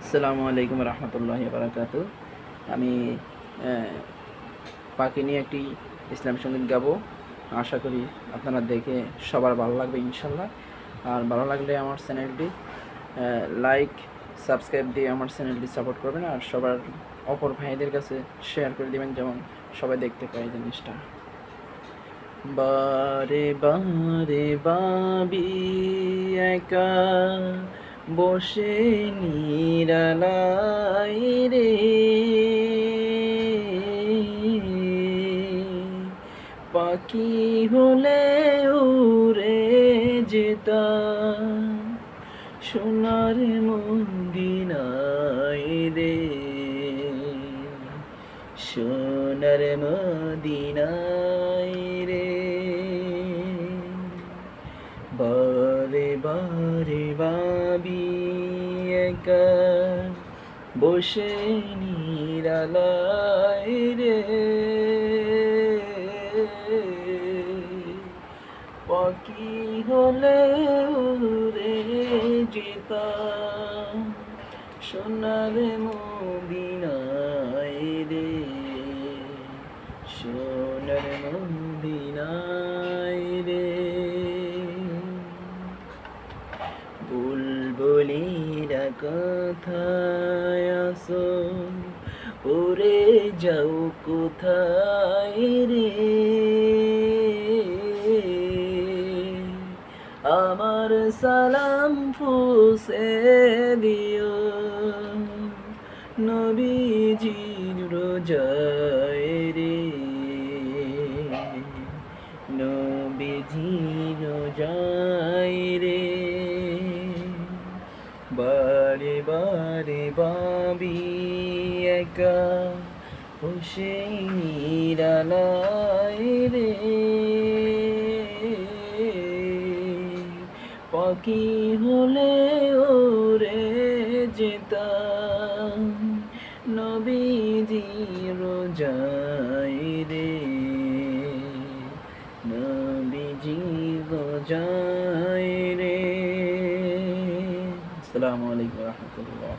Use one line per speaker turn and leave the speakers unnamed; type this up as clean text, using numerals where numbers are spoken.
আসসালামু আলাইকুম রহমতুল্লাহি বারাকাতু। আমি পাখি নিয়ে একটি ইসলাম সঙ্গীত গাবো। আশা করি আপনারা দেখে সবার ভালো লাগবে ইনশাল্লাহ। আর ভালো লাগলে আমার চ্যানেলটি লাইক সাবস্ক্রাইব দিয়ে আমার চ্যানেলটি সাপোর্ট করবেন, আর সবার অপর ভাইদের কাছে শেয়ার করে দেবেন, যেমন সবাই দেখতে পায় জিনিসটা। বারে বারে ভাবি একা বসে নিরালাই রে, পাখি হলে উড়ে যেতাম সোনার মদিনায় রে, সোনার মদিনায় রে। বারে বারে ভাবি একা বসে নিরালায় রে, পাখি হলে উড়ে যেতাম সোনার মদিনায় রে, সোনার মদিনায় রে। বুলবুলিরা কোথায় আসো, উড়ে যাও কোথায় রে, আমার সালাম পৌঁছে দিও নবীজির রোজায় রে, নবীজির রোজায় রে। বারে বারে ভাবি একা বসে নিরালায় রে, পাখি হলে ওরে যেতাম নবীজি রোজায় রে, নবীজি রোজায় রে। আসসালামু আলাইকুম রহমতুল্লাহ।